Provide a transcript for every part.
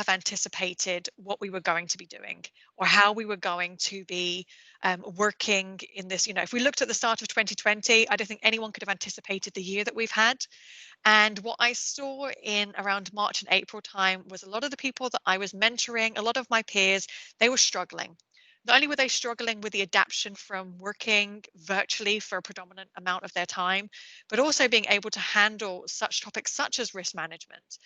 have anticipated what we were going to be doing or how we were going to be working in this. If we looked at the start of 2020, I don't think anyone could have anticipated the year that we've had. And what I saw in around March and April time was a lot of the people that I was mentoring, a lot of my peers, they were struggling. Not only were they struggling with the adaptation from working virtually for a predominant amount of their time, but also being able to handle such topics such as risk management.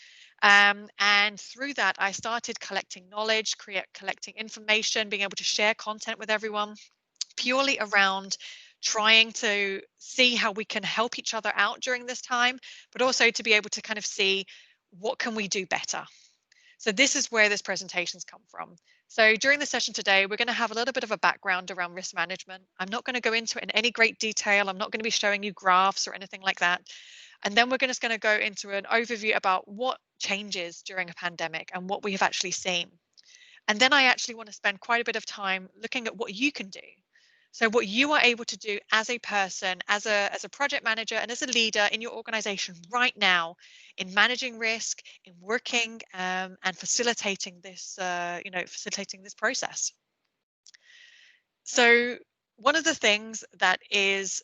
And through that, I started collecting knowledge, collecting information, being able to share content with everyone, purely around trying to see how we can help each other out during this time, but also to be able to kind of see what can we do better. So this is where this presentation's come from. So during the session today, we're going to have a little bit of a background around risk management. I'm not going to go into it in any great detail. I'm not going to be showing you graphs or anything like that. And then we're just going to go into an overview about what changes during a pandemic and what we have actually seen. And then I actually want to spend quite a bit of time looking at what you can do. So what you are able to do as a person, as a project manager and as a leader in your organization right now in managing risk, in working and facilitating this, facilitating this process. So one of the things that is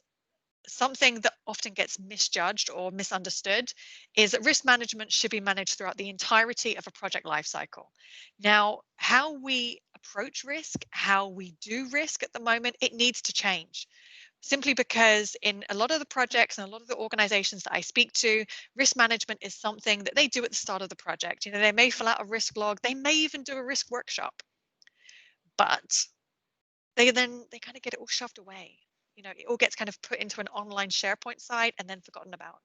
something that often gets misjudged or misunderstood is that risk management should be managed throughout the entirety of a project lifecycle. Now, how we approach risk, how we do risk at the moment, it needs to change. Simply because in a lot of the projects and a lot of the organizations that I speak to, risk management is something that they do at the start of the project. They may fill out a risk log, they may even do a risk workshop, but they kind of get it all shoved away. It all gets kind of put into an online SharePoint site and then forgotten about.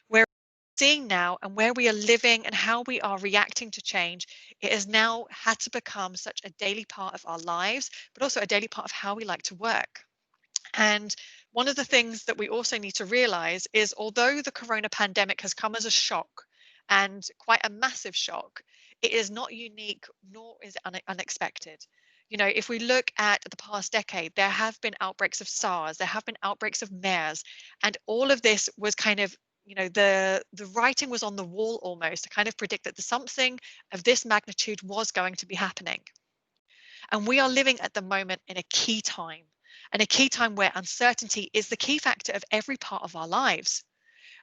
Where we're seeing now and where we are living and how we are reacting to change, it has now had to become such a daily part of our lives, but also a daily part of how we like to work. And one of the things that we also need to realize is, although the corona pandemic has come as a shock and quite a massive shock, it is not unique, nor is it unexpected. If we look at the past decade, there have been outbreaks of SARS, there have been outbreaks of MERS, and all of this was kind of, the writing was on the wall almost to kind of predict that something of this magnitude was going to be happening. And we are living at the moment in a key time, and a key time where uncertainty is the key factor of every part of our lives.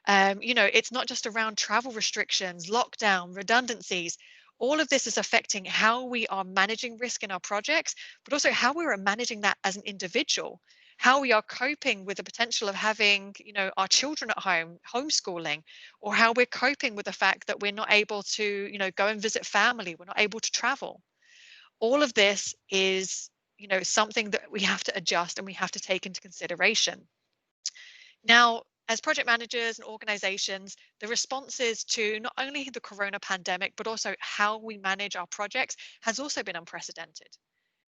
It's not just around travel restrictions, lockdown, redundancies. All of this is affecting how we are managing risk in our projects, but also how we are managing that as an individual, how we are coping with the potential of having, our children at home, homeschooling, or how we're coping with the fact that we're not able to, go and visit family, we're not able to travel. All of this is, something that we have to adjust and we have to take into consideration. Now, as project managers and organizations, the responses to not only the corona pandemic, but also how we manage our projects has also been unprecedented.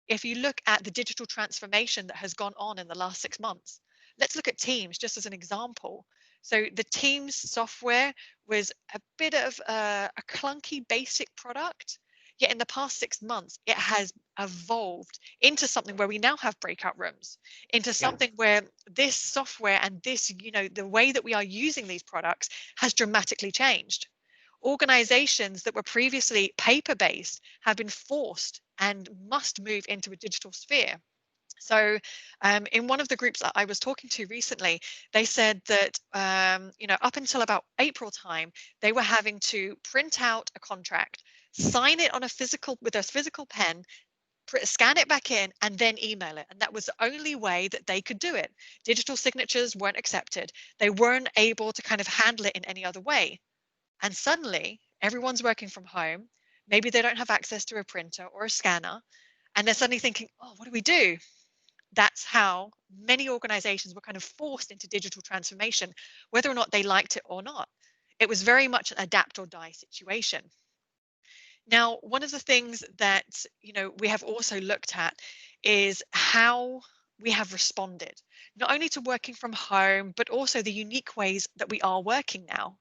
If you look at the digital transformation that has gone on in the last 6 months, let's look at Teams just as an example. So the Teams software was a bit of a clunky basic product. Yet in the past 6 months, it has evolved into something where we now have breakout rooms, into something where this software and this, the way that we are using these products has dramatically changed. Organizations that were previously paper-based have been forced and must move into a digital sphere. So in one of the groups that I was talking to recently, they said that, up until about April time, they were having to print out a contract, sign it on with a physical pen, scan it back in, and then email it. And that was the only way that they could do it. Digital signatures weren't accepted. They weren't able to kind of handle it in any other way. And suddenly, everyone's working from home. Maybe they don't have access to a printer or a scanner. And they're suddenly thinking, oh, what do we do? That's how many organizations were kind of forced into digital transformation, whether or not they liked it or not. It was very much an adapt or die situation. Now, one of the things that, we have also looked at is how we have responded, not only to working from home, but also the unique ways that we are working now.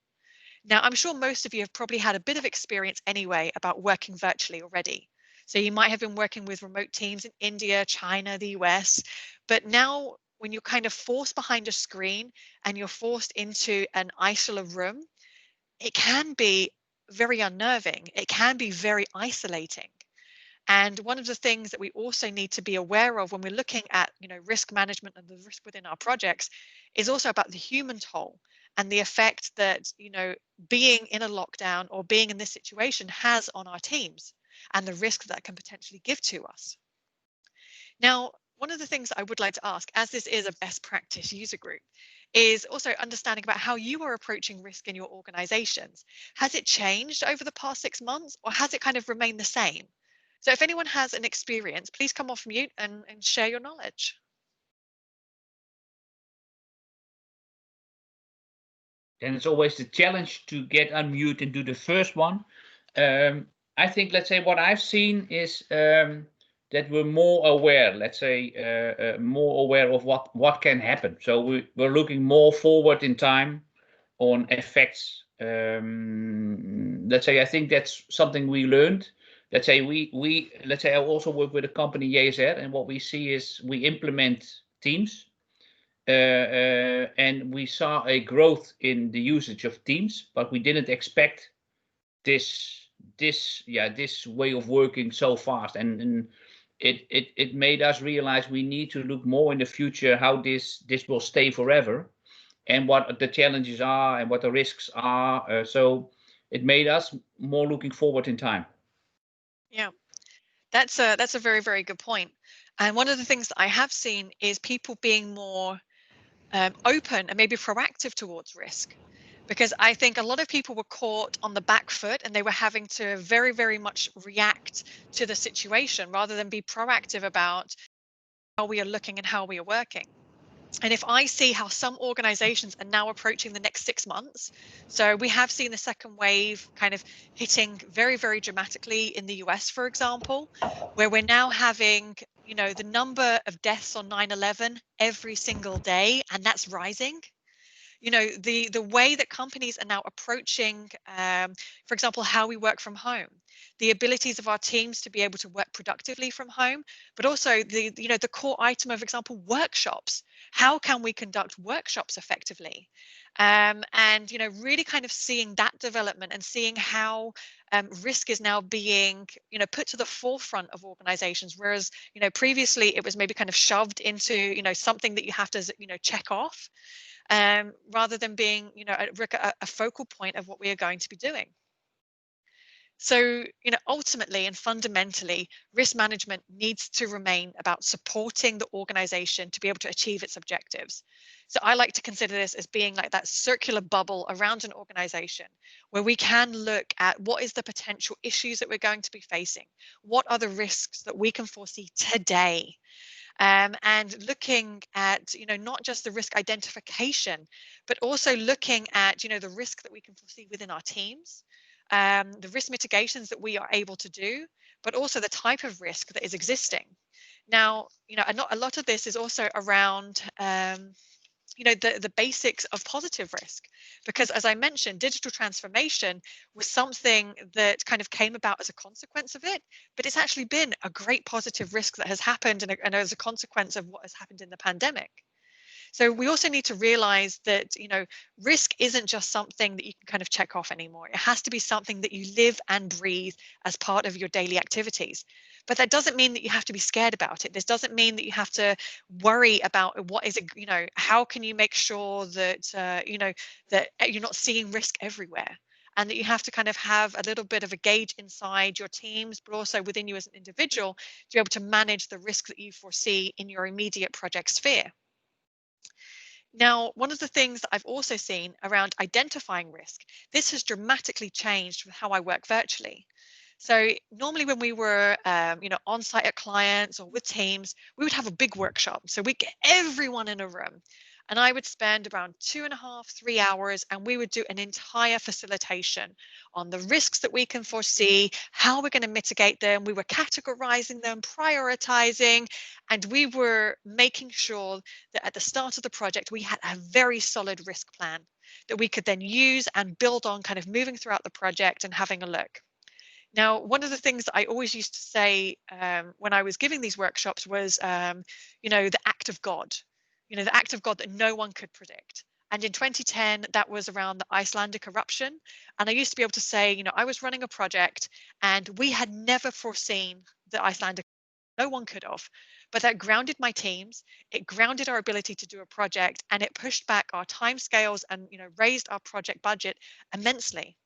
Now, I'm sure most of you have probably had a bit of experience anyway about working virtually already. So you might have been working with remote teams in India, China, the US, but now when you're kind of forced behind a screen and you're forced into an isolar room, it can be very unnerving. It can be very isolating. And one of the things that we also need to be aware of when we're looking at, risk management and the risk within our projects is also about the human toll and the effect that, being in a lockdown or being in this situation has on our teams and the risk that can potentially give to us. Now, one of the things I would like to ask, as this is a best practice user group, is also understanding about how you are approaching risk in your organizations. Has it changed over the past 6 months, or has it kind of remained the same? So if anyone has an experience, please come off mute and share your knowledge. Then it's always the challenge to get unmute and do the first one. I think, let's say, what I've seen is that we're more aware, let's say, more aware of what can happen. So we're looking more forward in time on effects. Let's say, I think that's something we learned. Let's say let's say I also work with a company, JSR, and what we see is we implement Teams. And we saw a growth in the usage of Teams, but we didn't expect this way of working so fast, and it made us realize we need to look more in the future how this will stay forever, and what the challenges are and what the risks are. So it made us more looking forward in time. Yeah, that's a very, very good point. And one of the things that I have seen is people being more open and maybe proactive towards risk. Because I think a lot of people were caught on the back foot and they were having to very, very much react to the situation rather than be proactive about how we are looking and how we are working. And if I see how some organizations are now approaching the next 6 months, so we have seen the second wave kind of hitting very, very dramatically in the US, for example, where we're now having, the number of deaths on 9/11 every single day, and that's rising. The way that companies are now approaching, for example, how we work from home, the abilities of our teams to be able to work productively from home, but also the core item of example, workshops. How can we conduct workshops effectively? And really kind of seeing that development and seeing how risk is now being put to the forefront of organizations, whereas previously it was maybe kind of shoved into something that you have to check off, rather than being, a focal point of what we are going to be doing. So, ultimately and fundamentally, risk management needs to remain about supporting the organization to be able to achieve its objectives. So I like to consider this as being like that circular bubble around an organization where we can look at what is the potential issues that we're going to be facing, what are the risks that we can foresee today, and looking at not just the risk identification, but also looking at the risk that we can foresee within our teams, the risk mitigations that we are able to do, but also the type of risk that is existing. Now, a lot of this is also around the basics of positive risk, because as I mentioned, digital transformation was something that kind of came about as a consequence of it, but it's actually been a great positive risk that has happened, and as a consequence of what has happened in the pandemic. So we also need to realize that, risk isn't just something that you can kind of check off anymore. It has to be something that you live and breathe as part of your daily activities. But that doesn't mean that you have to be scared about it. This doesn't mean that you have to worry about what is it, how can you make sure that, that you're not seeing risk everywhere, and that you have to kind of have a little bit of a gauge inside your teams, but also within you as an individual to be able to manage the risk that you foresee in your immediate project sphere. Now, one of the things that I've also seen around identifying risk, this has dramatically changed with how I work virtually. So normally when we were, on site at clients or with teams, we would have a big workshop. So we'd get everyone in a room, and I would spend around 2.5, 3 hours, and we would do an entire facilitation on the risks that we can foresee, how we're going to mitigate them. We were categorizing them, prioritizing, and we were making sure that at the start of the project, we had a very solid risk plan that we could then use and build on, kind of moving throughout the project and having a look. Now, one of the things that I always used to say when I was giving these workshops was, the act of God, the act of God that no one could predict. And in 2010, that was around the Icelandic eruption. And I used to be able to say, you know, I was running a project and we had never foreseen the Icelandic. No one could have, but that grounded my teams. It grounded our ability to do a project, and it pushed back our timescales and, you know, raised our project budget immensely.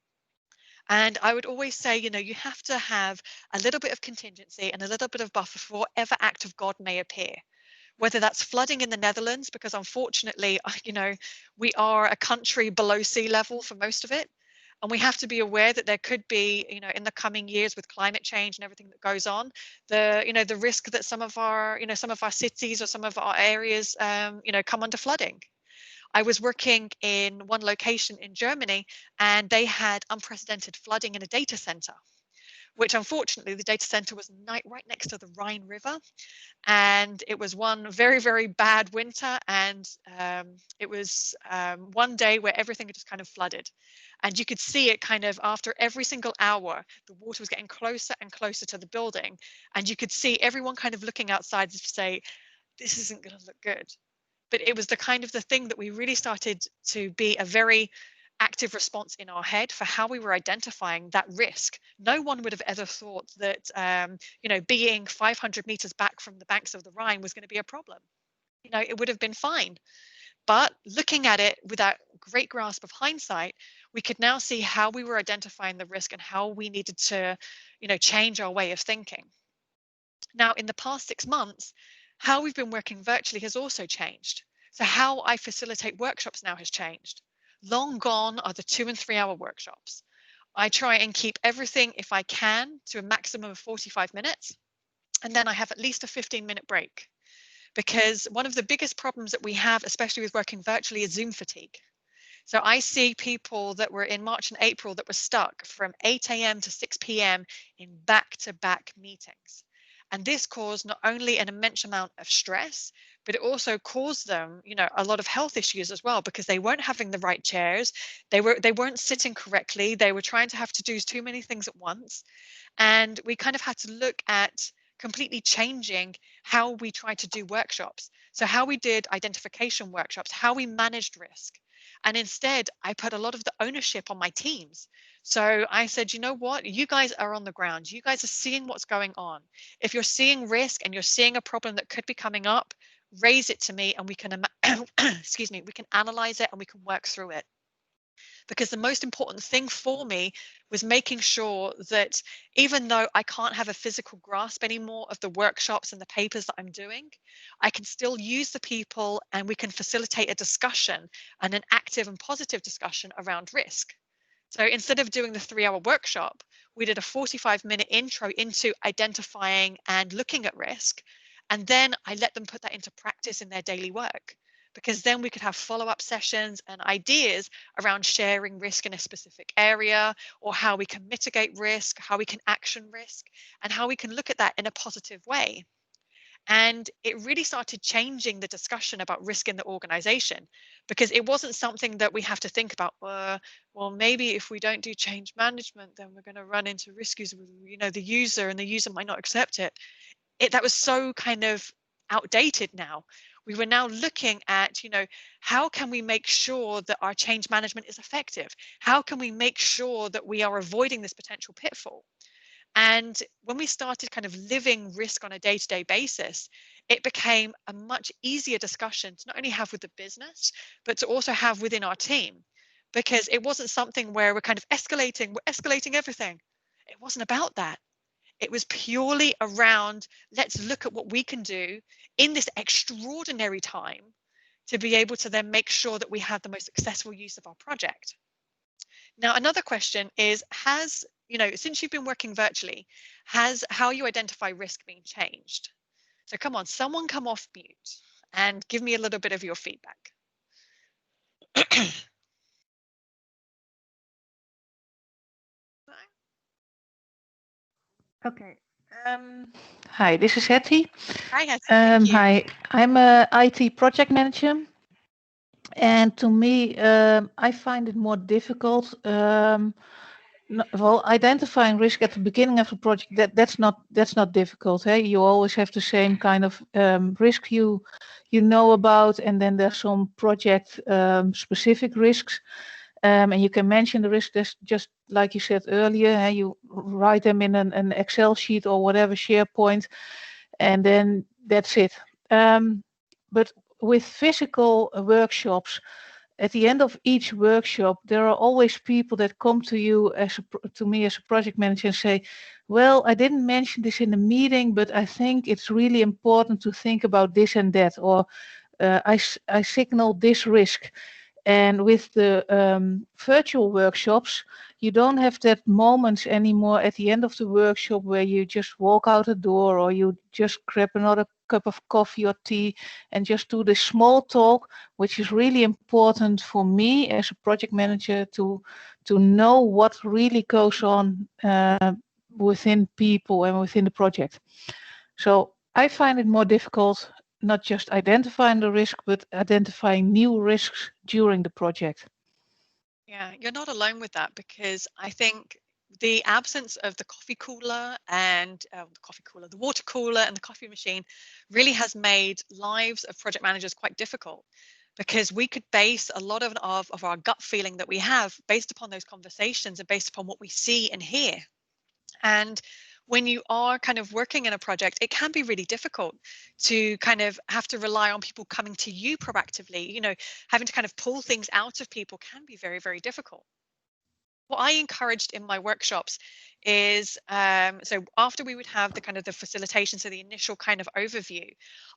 And I would always say, you know, you have to have a little bit of contingency and a little bit of buffer for whatever act of God may appear, whether that's flooding in the Netherlands, because unfortunately, you know, we are a country below sea level for most of it. And we have to be aware that there could be, you know, in the coming years with climate change and everything that goes on, you know, the risk that some of our, you know, some of our cities or some of our areas, you know, come under flooding. I was working in one location in Germany and they had unprecedented flooding in a data center, which unfortunately the data center was right next to the Rhine River. And it was one very, very bad winter. And it was one day where everything had just kind of flooded. And you could see it kind of after every single hour, the water was getting closer and closer to the building. And you could see everyone kind of looking outside to say, this isn't going to look good. But it was the kind of the thing that we really started to be a very active response in our head for how we were identifying that risk. No one would have ever thought that, you know, being 500 meters back from the banks of the Rhine was going to be a problem. You know, it would have been fine. But looking at it with that great grasp of hindsight, we could now see how we were identifying the risk and how we needed to, you know, change our way of thinking. Now, in the past 6 months, how we've been working virtually has also changed. So how I facilitate workshops now has changed. Long gone are the 2 and 3 hour workshops. I try and keep everything, if I can, to a maximum of 45 minutes. And then I have at least a 15-minute break. Because one of the biggest problems that we have, especially with working virtually, is Zoom fatigue. So I see people that were in March and April that were stuck from 8 a.m. to 6 p.m. in back-to-back meetings. And this caused not only an immense amount of stress, but it also caused them, you know, a lot of health issues as well, because they weren't having the right chairs, they weren't sitting correctly, they were trying to have to do too many things at once. And we kind of had to look at completely changing how we tried to do workshops. So how we did identification workshops, how we managed risk. And instead, I put a lot of the ownership on my teams. So I said, you know what, you guys are on the ground. You guys are seeing what's going on. If you're seeing risk and you're seeing a problem that could be coming up, raise it to me and we can, excuse me, we can analyze it and we can work through it. Because the most important thing for me was making sure that even though I can't have a physical grasp anymore of the workshops and the papers that I'm doing, I can still use the people and we can facilitate a discussion and an active and positive discussion around risk. So instead of doing the 3-hour workshop, we did a 45-minute intro into identifying and looking at risk. And then I let them put that into practice in their daily work, because then we could have follow-up sessions and ideas around sharing risk in a specific area, or how we can mitigate risk, how we can action risk, and how we can look at that in a positive way. And it really started changing the discussion about risk in the organization, because it wasn't something that we have to think about, well, maybe if we don't do change management, then we're going to run into risks with, you know, the user, and the user might not accept it. That was so kind of outdated now. We were now looking at, you know, how can we make sure that our change management is effective? How can we make sure that we are avoiding this potential pitfall? And when we started kind of living risk on a day-to-day basis, it became a much easier discussion to not only have with the business, but to also have within our team, because it wasn't something where we're kind of we're escalating everything. It wasn't about that. It was purely around, let's look at what we can do in this extraordinary time to be able to then make sure that we have the most successful use of our project. Now, another question is, you know, since you've been working virtually, has how you identify risk been changed? So come on, someone come off mute and give me a little bit of your feedback. Okay. Hi, this is Hetty. Hi, Hetty. Thank you. Hi, I'm a IT project manager, and to me, I find it more difficult No, well, identifying risk at the beginning of the project, that's not difficult. Hey, you always have the same kind of risk you know about, and then there's some project specific risks, and you can mention the risks just like you said earlier. Hey, you write them in an Excel sheet or whatever, SharePoint, and then that's it. But with physical workshops, at the end of each workshop, there are always people that come to you to me as a project manager and say, well, I didn't mention this in the meeting, but I think it's really important to think about this and that, or I signal this risk. And with the virtual workshops, you don't have that moments anymore at the end of the workshop where you just walk out the door or you just grab another cup of coffee or tea and just do the small talk, which is really important for me as a project manager to know what really goes on within people and within the project. So I find it more difficult not just identifying the risk, but identifying new risks during the project. Yeah, you're not alone with that, because I think the absence of the coffee cooler and the water cooler and the coffee machine really has made lives of project managers quite difficult, because we could base a lot of our gut feeling that we have based upon those conversations and based upon what we see and hear. And when you are kind of working in a project, it can be really difficult to kind of have to rely on people coming to you proactively. Having to kind of pull things out of people can be very, very difficult. What I encouraged in my workshops is, so after we would have the kind of the facilitation, so the initial kind of overview,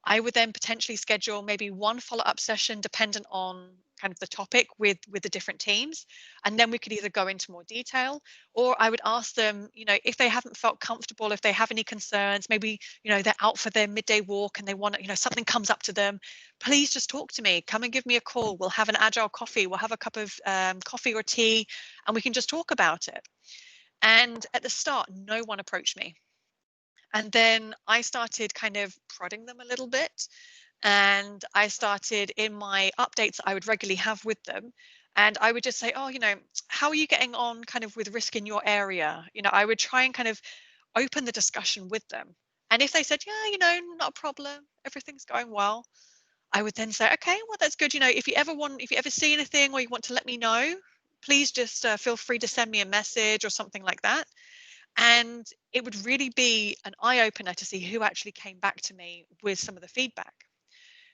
I would then potentially schedule maybe one follow-up session dependent on kind of the topic with the different teams, and then we could either go into more detail, or I would ask them, if they haven't felt comfortable, if they have any concerns, maybe they're out for their midday walk and they want to, something comes up to them, please just talk to me, come and give me a call, we'll have an agile coffee, we'll have a cup of coffee or tea, and we can just talk about it. And at the start, no one approached me. And then I started kind of prodding them a little bit. And I started in my updates I would regularly have with them. And I would just say, oh, how are you getting on kind of with risk in your area? I would try and kind of open the discussion with them. And if they said, yeah, not a problem, everything's going well, I would then say, okay, well, that's good. If you ever see anything or you want to let me know, please just feel free to send me a message or something like that. And it would really be an eye opener to see who actually came back to me with some of the feedback.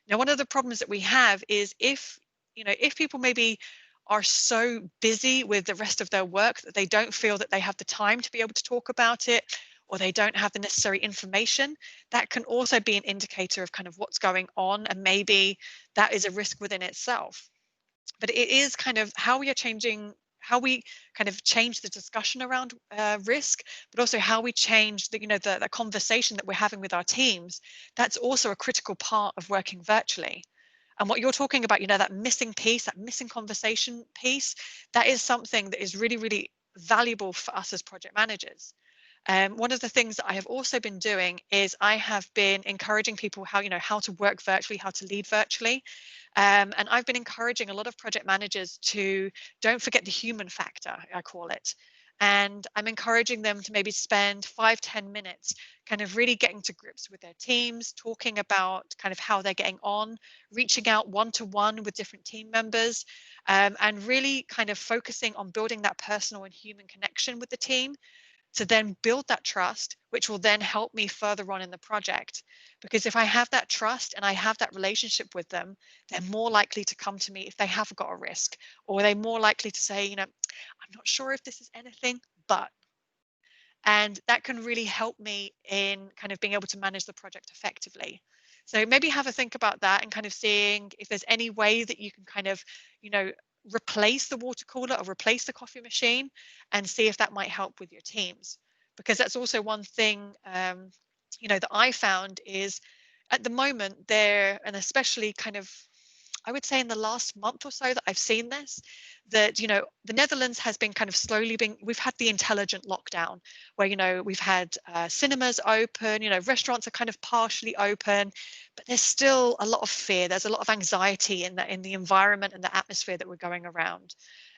Now, one of the problems that we have is if people maybe are so busy with the rest of their work that they don't feel that they have the time to be able to talk about it, or they don't have the necessary information, that can also be an indicator of kind of what's going on, and maybe that is a risk within itself. But it is kind of how we kind of change the discussion around risk, but also how we change the conversation that we're having with our teams. That's also a critical part of working virtually. And what you're talking about, that missing piece, that missing conversation piece, that is something that is really, really valuable for us as project managers. One of the things that I have also been doing is I have been encouraging people how to work virtually, how to lead virtually. And I've been encouraging a lot of project managers to don't forget the human factor, I call it. And I'm encouraging them to maybe spend 5-10 minutes kind of really getting to grips with their teams, talking about kind of how they're getting on, reaching out one-to-one with different team members, and really kind of focusing on building that personal and human connection with the team, to then build that trust, which will then help me further on in the project. Because if I have that trust and I have that relationship with them, they're more likely to come to me if they have got a risk, or they're more likely to say, I'm not sure if this is anything, but. And that can really help me in kind of being able to manage the project effectively. So maybe have a think about that and kind of seeing if there's any way that you can kind of, replace the water cooler or replace the coffee machine, and see if that might help with your teams. Because that's also one thing, that I found is at the moment there, and especially kind of I would say in the last month or so that I've seen this, that, you know, the Netherlands has been kind of slowly we've had the intelligent lockdown where, you know, we've had cinemas open, you know, restaurants are kind of partially open, but there's still a lot of fear. There's a lot of anxiety in the environment and the atmosphere that we're going around.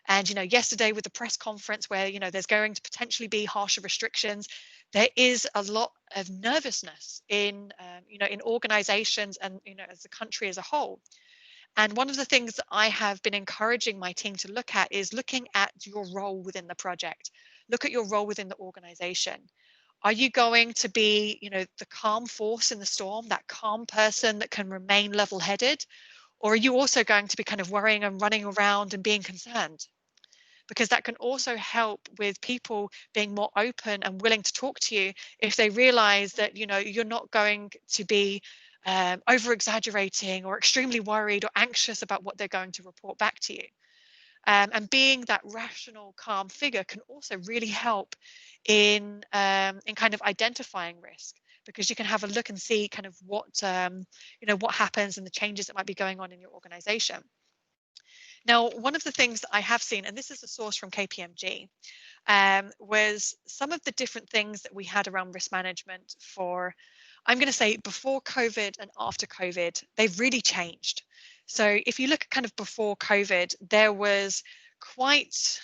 And, you know, yesterday with the press conference where, you know, there's going to potentially be harsher restrictions, there is a lot of nervousness in, you know, in organizations and, you know, as a country as a whole. And one of the things that I have been encouraging my team to look at is looking at your role within the project. Look at your role within the organization. Are you going to be, you know, the calm force in the storm, that calm person that can remain level-headed? Or are you also going to be kind of worrying and running around and being concerned? Because that can also help with people being more open and willing to talk to you if they realize that, you know, you're not going to be over exaggerating or extremely worried or anxious about what they're going to report back to you. And being that rational, calm figure can also really help in kind of identifying risk, because you can have a look and see kind of what you know, what happens and the changes that might be going on in your organization. Now, one of the things that I have seen, and this is a source from KPMG, was some of the different things that we had around risk management for, I'm going to say, before COVID and after COVID, they've really changed. So if you look at kind of before COVID, there was quite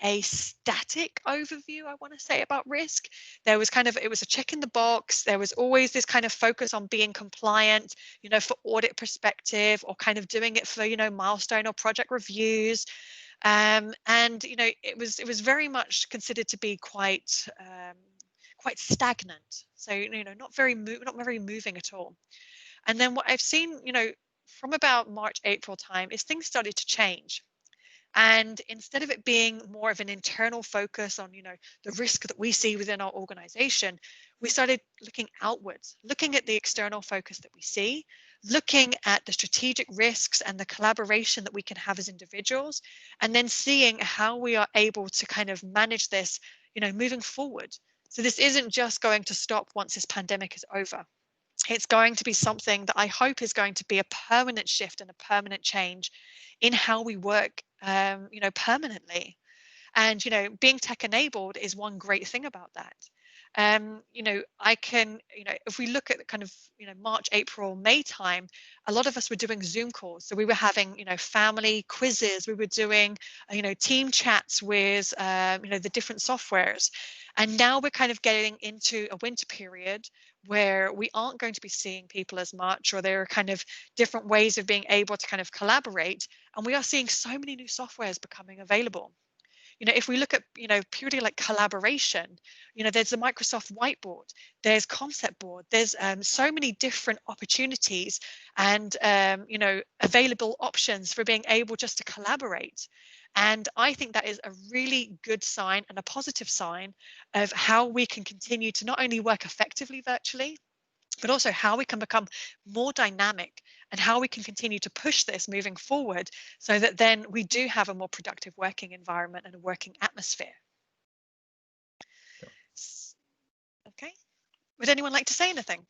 a static overview, I want to say, about risk. There was kind of, it was a check in the box. There was always this kind of focus on being compliant, you know, for audit perspective, or kind of doing it for, you know, milestone or project reviews. And, you know, it was very much considered to be quite stagnant. So, you know, not very moving at all. And then what I've seen, you know, from about March, April time is things started to change. And instead of it being more of an internal focus on, you know, the risk that we see within our organization, we started looking outwards, looking at the external focus that we see, looking at the strategic risks and the collaboration that we can have as individuals, and then seeing how we are able to kind of manage this, you know, moving forward. So this isn't just going to stop once this pandemic is over. It's going to be something that I hope is going to be a permanent shift and a permanent change in how we work, you know, permanently. And, you know, being tech enabled is one great thing about that. You know, I can, you know, if we look at kind of, you know, March, April, May time, a lot of us were doing Zoom calls. So we were having, you know, family quizzes. We were doing, you know, team chats with, you know, the different softwares. And now we're kind of getting into a winter period where we aren't going to be seeing people as much, or there are kind of different ways of being able to kind of collaborate. And we are seeing so many new softwares becoming available. You know, if we look at, you know, purely like collaboration, you know, there's the Microsoft whiteboard, there's concept board, there's so many different opportunities and, you know, available options for being able just to collaborate. And I think that is a really good sign and a positive sign of how we can continue to not only work effectively virtually, but also how we can become more dynamic and how we can continue to push this moving forward so that then we do have a more productive working environment and a working atmosphere. Okay. Would anyone like to say anything?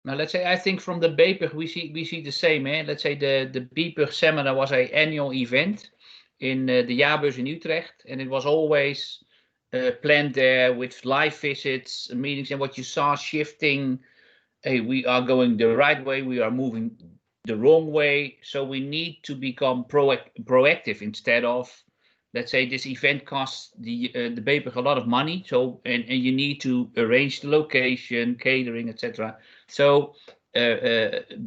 Now, let's say, I think from the BPUG we see the same. Let's say the BPUG seminar was an annual event in the Jaarbeurs in Utrecht, and it was always planned there with live visits, meetings, and what you saw shifting. Hey, we are going the right way, we are moving the wrong way, so we need to become proactive instead of, let's say, this event costs the BPUG a lot of money, so and you need to arrange the location, catering, etc. So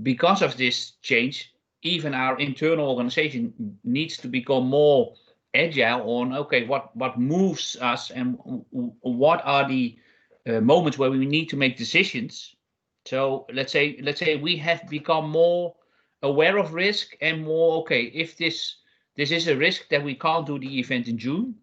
because of this change, even our internal organization needs to become more agile on, okay, what moves us and what are the moments where we need to make decisions. So let's say we have become more aware of risk and more, okay, if this is a risk that we can't do the event in June,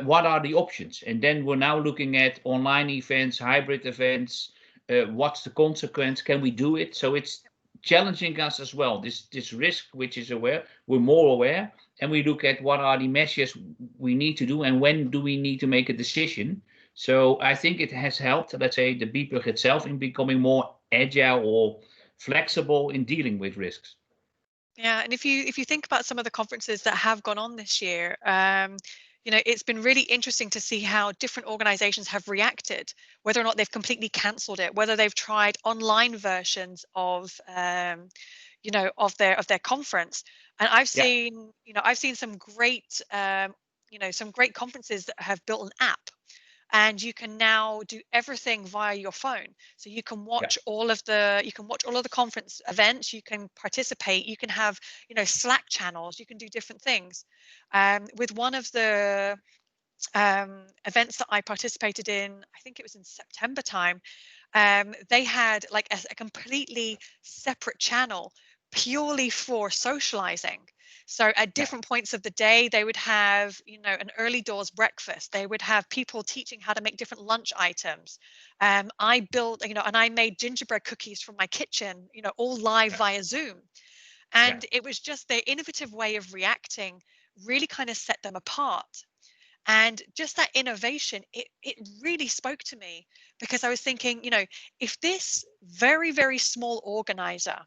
what are the options? And then we're now looking at online events, hybrid events, what's the consequence, can we do it? So it's challenging us as well, this risk which is aware, we're more aware, and we look at what are the measures we need to do and when do we need to make a decision. So I think it has helped, let's say, the BPUG itself in becoming more agile or flexible in dealing with risks. Yeah, and if you think about some of the conferences that have gone on this year, it's been really interesting to see how different organizations have reacted, whether or not they've completely cancelled it, whether they've tried online versions of of their conference. And I've seen some great some great conferences that have built an app, and you can now do everything via your phone. So you can watch all of the conference events, you can participate, you can have Slack channels, you can do different things. With one of the events that I participated in, I think it was in September time, they had like a completely separate channel purely for socializing. So at different points of the day, they would have, an early doors breakfast. They would have people teaching how to make different lunch items. I built, and I made gingerbread cookies from my kitchen, all live via Zoom. And it was just their innovative way of reacting really kind of set them apart. And just that innovation, it really spoke to me, because I was thinking, if this very, very small organizer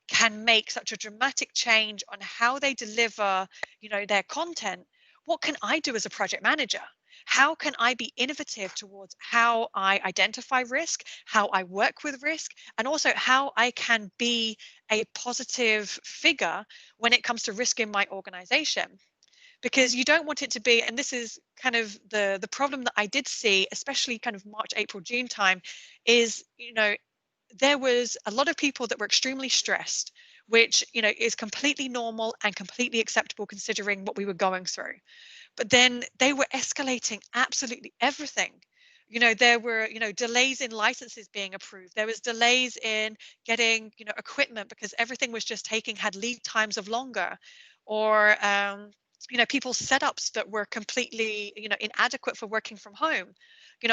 can make such a dramatic change on how they deliver, their content, what can I do as a project manager? How can I be innovative towards how I identify risk, how I work with risk, and also how I can be a positive figure when it comes to risk in my organization? Because you don't want it to be, and this is kind of the problem that I did see, especially kind of March, April, June time, is there was a lot of people that were extremely stressed, which is completely normal and completely acceptable considering what we were going through. But then they were escalating absolutely everything. There were delays in licenses being approved. There was delays in getting equipment, because everything was just had lead times of longer, or people's setups that were completely inadequate for working from home.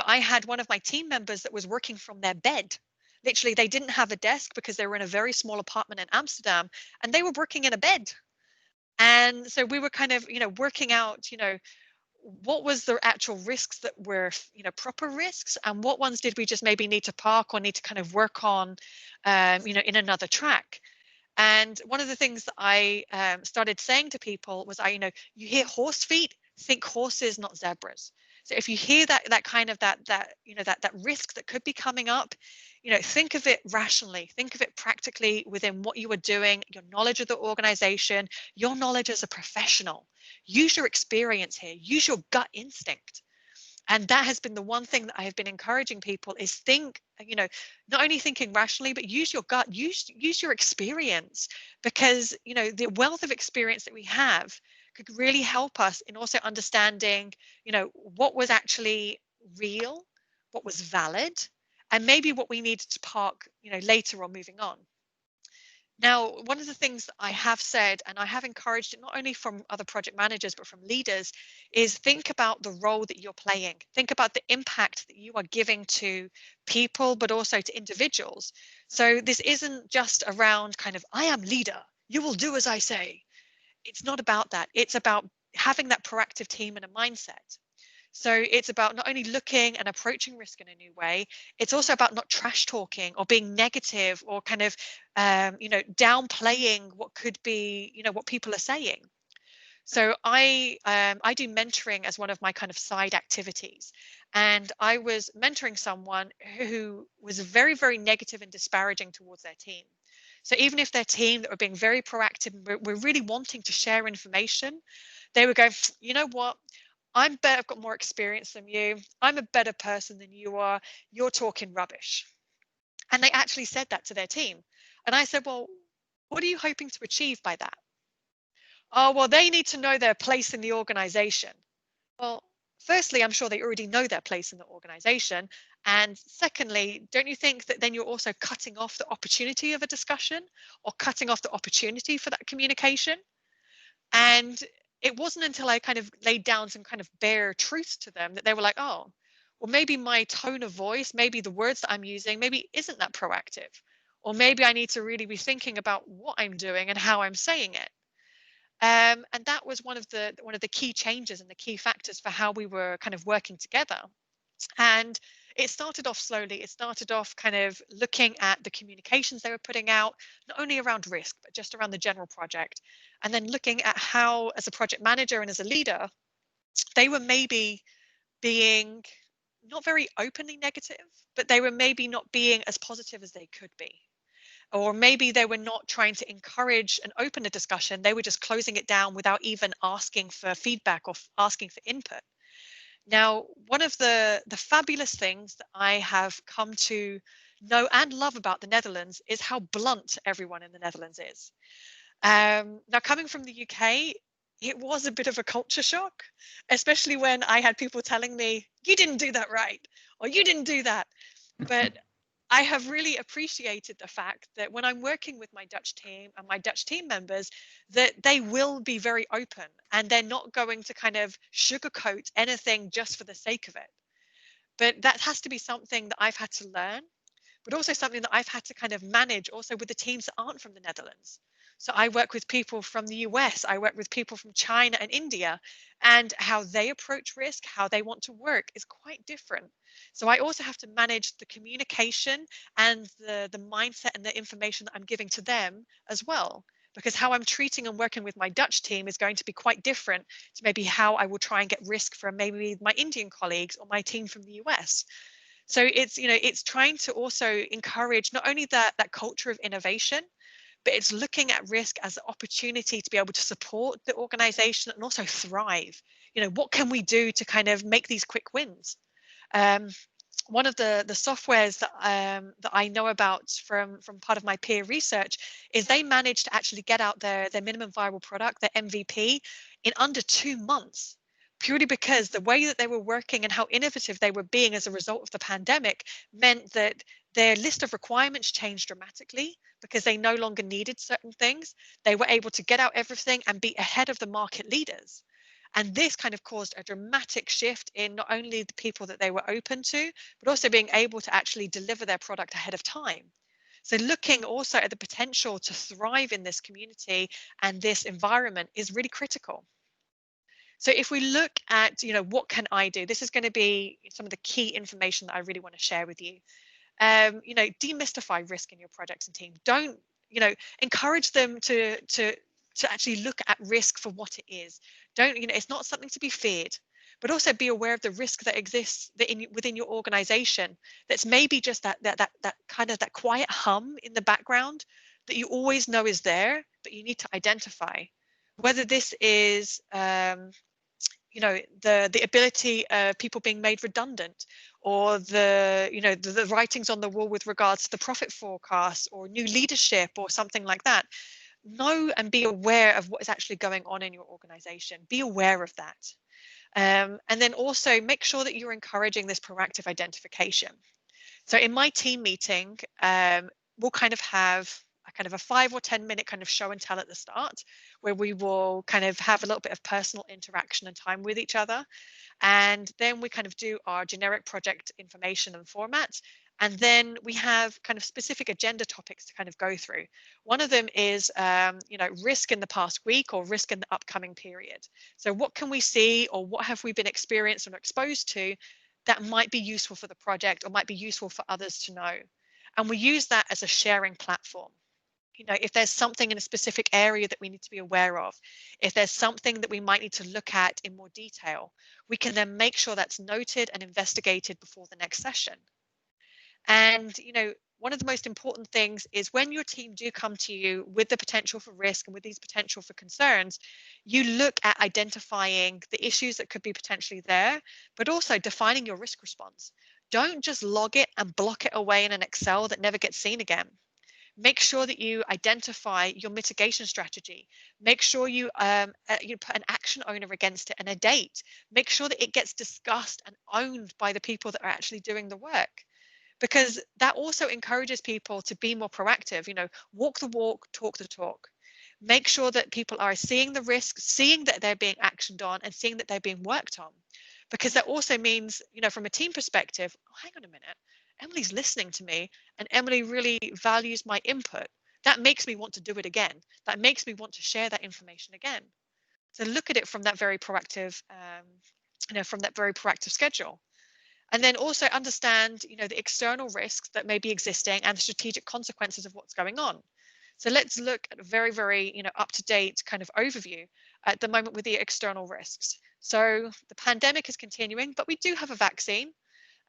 I had one of my team members that was working from their bed. Literally, they didn't have a desk because they were in a very small apartment in Amsterdam, and they were working in a bed. And so we were kind of working out what was the actual risks that were proper risks, and what ones did we just maybe need to park or need to kind of work on in another track. And one of the things that I started saying to people was, you hear horse feet, think horses, not zebras. So if you hear that kind of that risk that could be coming up, think of it rationally, think of it practically within what you are doing, your knowledge of the organization, your knowledge as a professional. Use your experience here, use your gut instinct. And that has been the one thing that I have been encouraging people is think, not only thinking rationally, but use your gut, use your experience, because, the wealth of experience that we have could really help us in also understanding, what was actually real, what was valid, and maybe what we needed to park, later or moving on. Now, one of the things that I have said, and I have encouraged it not only from other project managers, but from leaders, is think about the role that you're playing. Think about the impact that you are giving to people, but also to individuals. So this isn't just around kind of, I am leader, you will do as I say. It's not about that. It's about having that proactive team and a mindset. So it's about not only looking and approaching risk in a new way, it's also about not trash talking or being negative or kind of, downplaying what could be, what people are saying. So I do mentoring as one of my kind of side activities, and I was mentoring someone who was very, very negative and disparaging towards their team. So even if their team that were being very proactive, were really wanting to share information, they would go, you know what? I'm better, I've got more experience than you. I'm a better person than you are. You're talking rubbish. And they actually said that to their team. And I said, well, what are you hoping to achieve by that? Oh, well, they need to know their place in the organization. Well, firstly, I'm sure they already know their place in the organization. And secondly, don't you think that then you're also cutting off the opportunity of a discussion or cutting off the opportunity for that communication? And it wasn't until I kind of laid down some kind of bare truths to them that they were like, oh, well, maybe my tone of voice, maybe the words that I'm using, maybe isn't that proactive. Or maybe I need to really be thinking about what I'm doing and how I'm saying it. And that was one of the key changes and the key factors for how we were kind of working together. And it started off slowly. It started off kind of looking at the communications they were putting out, not only around risk, but just around the general project. And then looking at how, as a project manager and as a leader, they were maybe being not very openly negative, but they were maybe not being as positive as they could be. Or maybe they were not trying to encourage and open a discussion. They were just closing it down without even asking for feedback or asking for input. Now, one of the fabulous things that I have come to know and love about the Netherlands is how blunt everyone in the Netherlands is. Now, coming from the UK, it was a bit of a culture shock, especially when I had people telling me, you didn't do that right, or you didn't do that. But I have really appreciated the fact that when I'm working with my Dutch team and my Dutch team members, that they will be very open and they're not going to kind of sugarcoat anything just for the sake of it. But that has to be something that I've had to learn, but also something that I've had to kind of manage also with the teams that aren't from the Netherlands. So I work with people from the US, I work with people from China and India, and how they approach risk, how they want to work is quite different. So I also have to manage the communication and the mindset and the information that I'm giving to them as well. Because how I'm treating and working with my Dutch team is going to be quite different to maybe how I will try and get risk from maybe my Indian colleagues or my team from the US. So it's, it's trying to also encourage not only that culture of innovation, but it's looking at risk as an opportunity to be able to support the organization and also thrive. What can we do to kind of make these quick wins? One of the softwares that I know about from part of my peer research is they managed to actually get out their minimum viable product, their MVP, in under 2 months, purely because the way that they were working and how innovative they were being as a result of the pandemic meant that their list of requirements changed dramatically because they no longer needed certain things. They were able to get out everything and be ahead of the market leaders. And this kind of caused a dramatic shift in not only the people that they were open to, but also being able to actually deliver their product ahead of time. So looking also at the potential to thrive in this community and this environment is really critical. So if we look at, what can I do? This is going to be some of the key information that I really want to share with you. Demystify risk in your projects and teams. Don't, encourage them to actually look at risk for what it is. Don't, it's not something to be feared, but also be aware of the risk that exists within your organization. That's maybe just that kind of that quiet hum in the background that you always know is there, but you need to identify. Whether this is the ability of people being made redundant, or the writings on the wall with regards to the profit forecast or new leadership or something like that. Know and be aware of what is actually going on in your organization. Be aware of that. And then also make sure that you're encouraging this proactive identification. So in my team meeting, we'll kind of have a 5 or 10 minute kind of show and tell at the start, where we will kind of have a little bit of personal interaction and time with each other. And then we kind of do our generic project information and format. And then we have kind of specific agenda topics to kind of go through. One of them is, risk in the past week or risk in the upcoming period. So what can we see, or what have we been experienced or exposed to that might be useful for the project or might be useful for others to know? And we use that as a sharing platform. If there's something in a specific area that we need to be aware of, if there's something that we might need to look at in more detail, we can then make sure that's noted and investigated before the next session. And, one of the most important things is when your team do come to you with the potential for risk and with these potential for concerns, you look at identifying the issues that could be potentially there, but also defining your risk response. Don't just log it and block it away in an Excel that never gets seen again. Make sure that you identify your mitigation strategy. Make sure you put an action owner against it and a date. Make sure that it gets discussed and owned by the people that are actually doing the work, because that also encourages people to be more proactive. Walk the walk, talk the talk. Make sure that people are seeing the risks, seeing that they're being actioned on, and seeing that they're being worked on, because that also means, from a team perspective, oh, hang on a minute, Emily's listening to me and Emily really values my input. That makes me want to do it again. That makes me want to share that information again. So look at it from that very proactive, from that very proactive schedule. And then also understand, the external risks that may be existing and the strategic consequences of what's going on. So let's look at a very, very, up-to-date kind of overview at the moment with the external risks. So the pandemic is continuing, but we do have a vaccine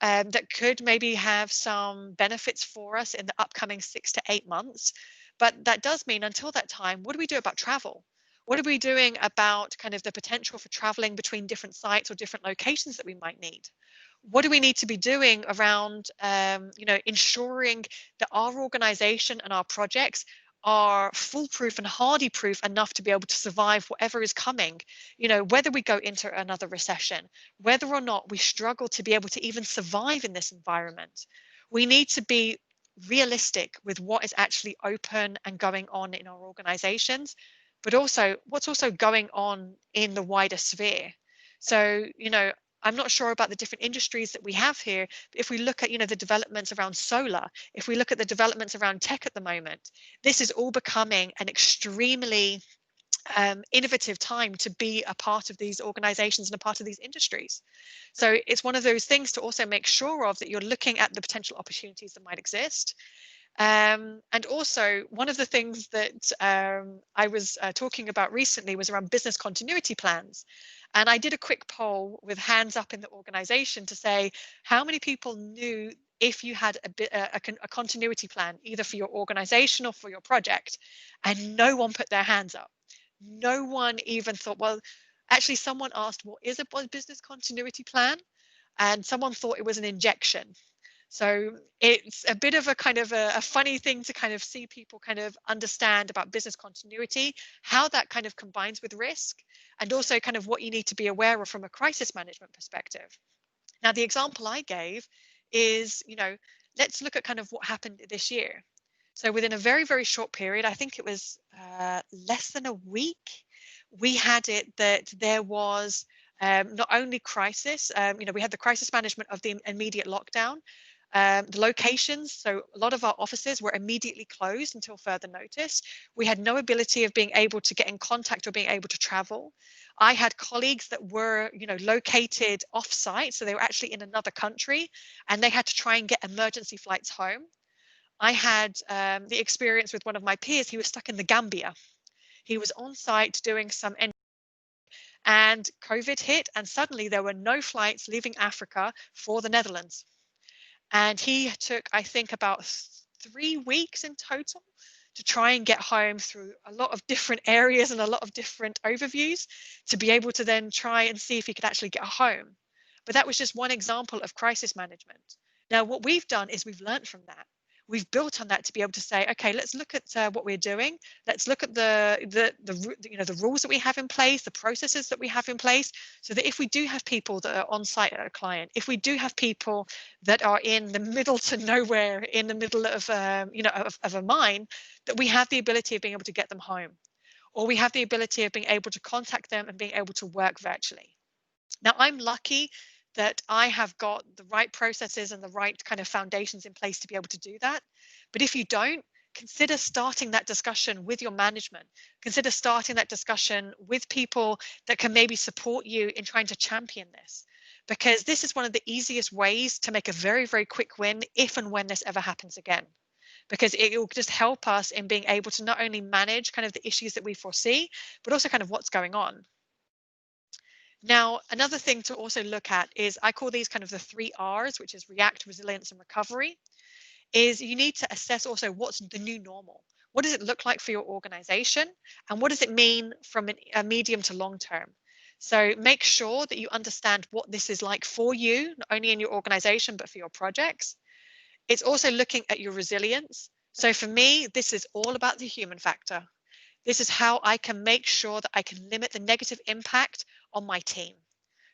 that could maybe have some benefits for us in the upcoming 6 to 8 months. But that does mean until that time, what do we do about travel? What are we doing about kind of the potential for traveling between different sites or different locations that we might need? What do we need to be doing around, ensuring that our organization and our projects are foolproof and hardy-proof enough to be able to survive whatever is coming, whether we go into another recession, whether or not we struggle to be able to even survive in this environment. We need to be realistic with what is actually open and going on in our organizations, but also what's also going on in the wider sphere. So, I'm not sure about the different industries that we have here, but if we look at, the developments around solar, if we look at the developments around tech at the moment, this is all becoming an extremely innovative time to be a part of these organizations and a part of these industries. So it's one of those things to also make sure of that you're looking at the potential opportunities that might exist. And also, one of the things that I was talking about recently was around business continuity plans. And I did a quick poll with hands up in the organization to say, how many people knew if you had a continuity plan, either for your organization or for your project? And no one put their hands up. No one even thought, well, actually, someone asked, what is a business continuity plan? And someone thought it was an injection. So it's a bit of a kind of a funny thing to kind of see people kind of understand about business continuity, how that kind of combines with risk, and also kind of what you need to be aware of from a crisis management perspective. Now, the example I gave is, let's look at kind of what happened this year. So within a very, very short period, I think it was less than a week, we had it that there was not only crisis, we had the crisis management of the immediate lockdown, the locations, so a lot of our offices were immediately closed until further notice. We had no ability of being able to get in contact or being able to travel. I had colleagues that were, located off-site, so they were actually in another country, and they had to try and get emergency flights home. I had the experience with one of my peers. He was stuck in the Gambia. He was on site doing some and COVID hit, and suddenly there were no flights leaving Africa for the Netherlands. And he took, I think, about 3 weeks in total to try and get home through a lot of different areas and a lot of different overviews to be able to then try and see if he could actually get home. But that was just one example of crisis management. Now, what we've done is we've learned from that. We've built on that to be able to say, okay, let's look at what we're doing. Let's look at the rules that we have in place, the processes that we have in place, so that if we do have people that are on site at a client, if we do have people that are in the middle to nowhere, in the middle of of a mine, that we have the ability of being able to get them home, or we have the ability of being able to contact them and being able to work virtually. Now, I'm lucky that I have got the right processes and the right kind of foundations in place to be able to do that. But if you don't, consider starting that discussion with your management. Consider starting that discussion with people that can maybe support you in trying to champion this, because this is one of the easiest ways to make a very, very quick win if and when this ever happens again, because it will just help us in being able to not only manage kind of the issues that we foresee, but also kind of what's going on. Now, another thing to also look at is, I call these kind of the 3 R's, which is react, resilience, and recovery, is you need to assess also what's the new normal. What does it look like for your organization? And what does it mean from a medium to long term? So make sure that you understand what this is like for you, not only in your organization, but for your projects. It's also looking at your resilience. So for me, this is all about the human factor. This is how I can make sure that I can limit the negative impact on my team.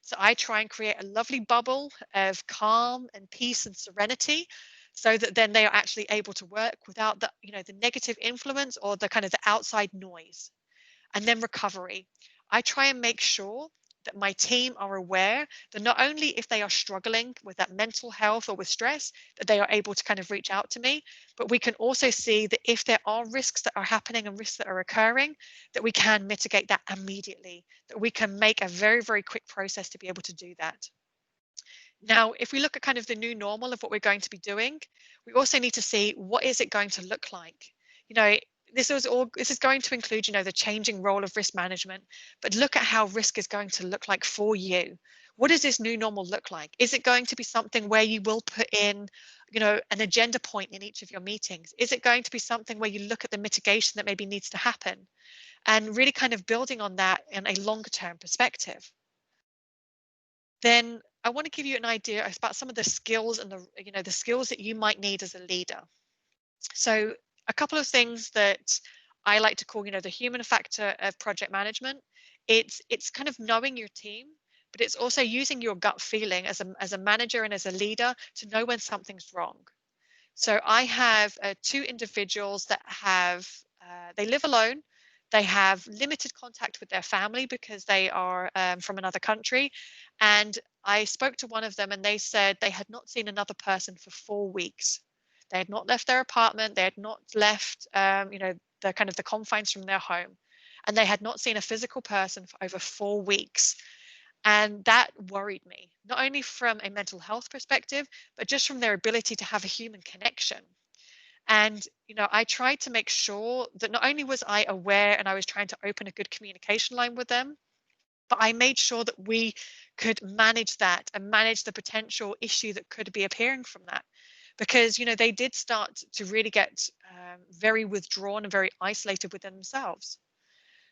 So I try and create a lovely bubble of calm and peace and serenity, so that then they are actually able to work without the, the negative influence or the kind of the outside noise. And then recovery. I try and make sure that my team are aware that not only if they are struggling with that mental health or with stress, that they are able to kind of reach out to me, but we can also see that if there are risks that are happening and risks that are occurring, that we can mitigate that immediately, that we can make a very, very quick process to be able to do that. Now, if we look at kind of the new normal of what we're going to be doing, we also need to see what is it going to look like. This is going to include, the changing role of risk management, but look at how risk is going to look like for you. What does this new normal look like? Is it going to be something where you will put in, an agenda point in each of your meetings? Is it going to be something where you look at the mitigation that maybe needs to happen and really kind of building on that in a longer term perspective? Then I want to give you an idea about some of the skills and the skills that you might need as a leader. So a couple of things that I like to call, the human factor of project management. It's kind of knowing your team, but it's also using your gut feeling as a manager and as a leader to know when something's wrong. So I have two individuals that they live alone. They have limited contact with their family because they are from another country. And I spoke to one of them and they said they had not seen another person for 4 weeks. They had not left their apartment. They had not left, the confines from their home. And they had not seen a physical person for over 4 weeks. And that worried me, not only from a mental health perspective, but just from their ability to have a human connection. And, I tried to make sure that not only was I aware and I was trying to open a good communication line with them, but I made sure that we could manage that and manage the potential issue that could be appearing from that. Because, they did start to really get very withdrawn and very isolated within themselves.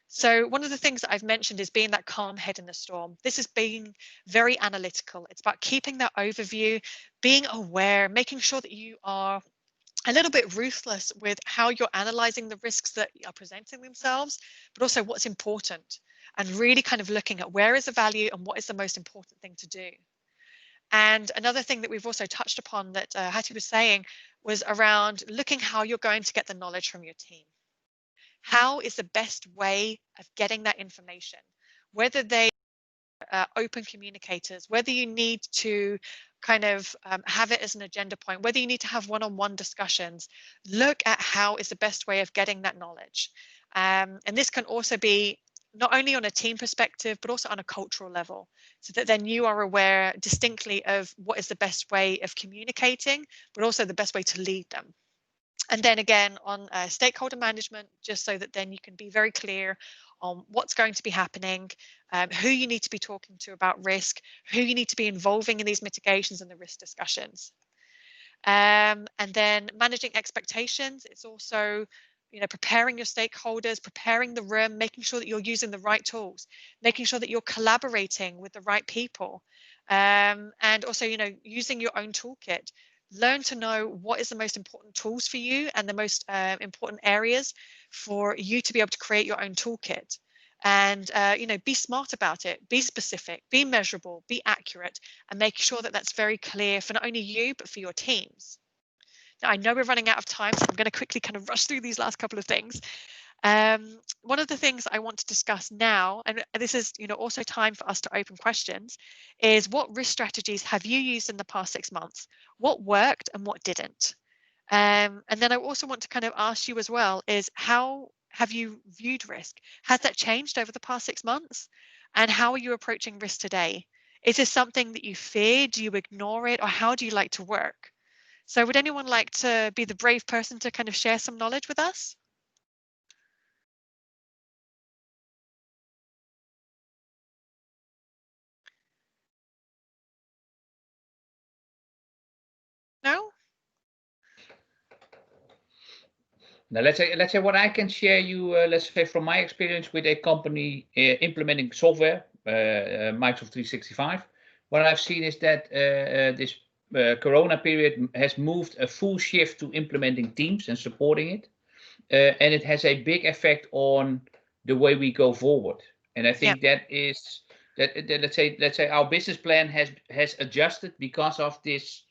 So one of the things that I've mentioned is being that calm head in the storm. This is being very analytical. It's about keeping that overview, being aware, making sure that you are a little bit ruthless with how you're analyzing the risks that are presenting themselves, but also what's important, and really kind of looking at where is the value and what is the most important thing to do. And another thing that we've also touched upon that Hattie was saying was around looking how you're going to get the knowledge from your team. How is the best way of getting that information? Whether they open communicators, whether you need to kind of have it as an agenda point, whether you need to have one-on-one discussions, look at how is the best way of getting that knowledge. And this can also be not only on a team perspective, but also on a cultural level, so that then you are aware distinctly of what is the best way of communicating, but also the best way to lead them. And then again on stakeholder management, just so that then you can be very clear on what's going to be happening, who you need to be talking to about risk, who you need to be involving in these mitigations and the risk discussions. And then managing expectations, it's also preparing your stakeholders, preparing the room, making sure that you're using the right tools, making sure that you're collaborating with the right people, and also using your own toolkit. Learn to know what is the most important tools for you and the most important areas for you to be able to create your own toolkit. And be smart about it, be specific, be measurable, be accurate, and make sure that that's very clear for not only you but for your teams. Now, I know we're running out of time, so I'm going to quickly kind of rush through these last couple of things. One of the things I want to discuss now, and this is also time for us to open questions, is what risk strategies have you used in the past 6 months? What worked and what didn't? And then I also want to kind of ask you as well is how have you viewed risk? Has that changed over the past 6 months? And how are you approaching risk today? Is this something that you fear? Do you ignore it? Or how do you like to work? So would anyone like to be the brave person to kind of share some knowledge with us? No? Now, let's say what I can share you, let's say from my experience with a company implementing software, Microsoft 365. What I've seen is that this Corona period has moved a full shift to implementing Teams and supporting it, and it has a big effect on the way we go forward. And I think that is that let's say our business plan has adjusted because of this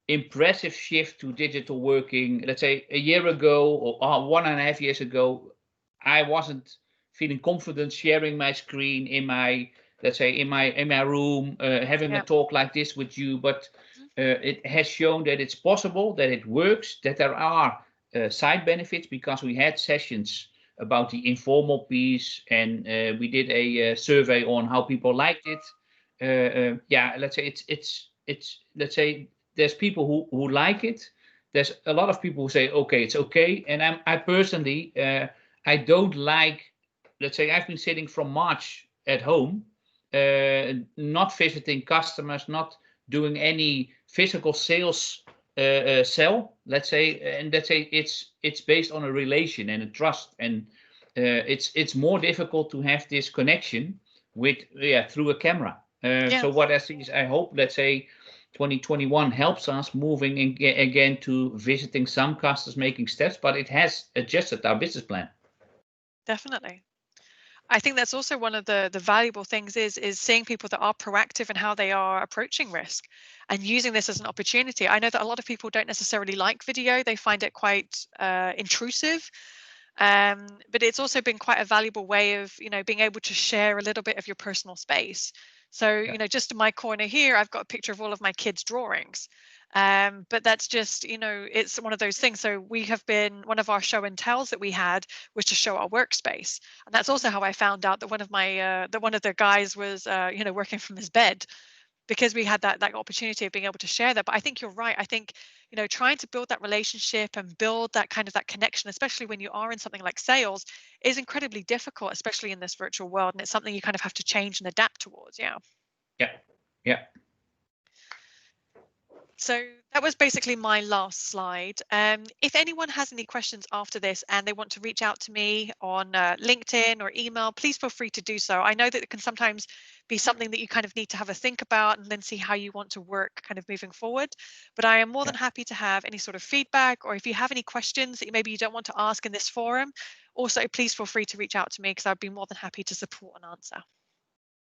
impressive shift to digital working. Let's say a year ago or 1.5 years ago, I wasn't feeling confident sharing my screen in my, let's say in my room, having a talk like this with you. But it has shown that it's possible, that it works, that there are side benefits, because we had sessions about the informal piece, and we did a survey on how people liked it. Yeah, let's say it's, let's say, there's people who like it. There's a lot of people who say, okay, it's okay. And I personally, I don't like, let's say, I've been sitting from March at home, not visiting customers, not doing any physical sales sell, let's say, and let's say it's based on a relation and a trust, and it's more difficult to have this connection with, through a camera. So what I see is, I hope, let's say, 2021 helps us moving again to visiting some customers, making steps, but it has adjusted our business plan. Definitely. I think that's also one of the valuable things is seeing people that are proactive in how they are approaching risk and using this as an opportunity. I know that a lot of people don't necessarily like video. They find it quite intrusive. But it's also been quite a valuable way of, being able to share a little bit of your personal space. So, just in my corner here, I've got a picture of all of my kids' drawings. But that's just, it's one of those things. So we have been, one of our show and tells that we had was to show our workspace. And that's also how I found out that one of my, that one of the guys was, working from his bed, because we had that opportunity of being able to share that. But I think you're right. I think, trying to build that relationship and build that kind of that connection, especially when you are in something like sales, is incredibly difficult, especially in this virtual world. And it's something you kind of have to change and adapt towards. Yeah. Yeah. So that was basically my last slide. If anyone has any questions after this and they want to reach out to me on LinkedIn or email, please feel free to do so. I know that it can sometimes be something that you kind of need to have a think about and then see how you want to work kind of moving forward. But I am more than happy to have any sort of feedback, or if you have any questions that maybe you don't want to ask in this forum, also please feel free to reach out to me, because I'd be more than happy to support and answer.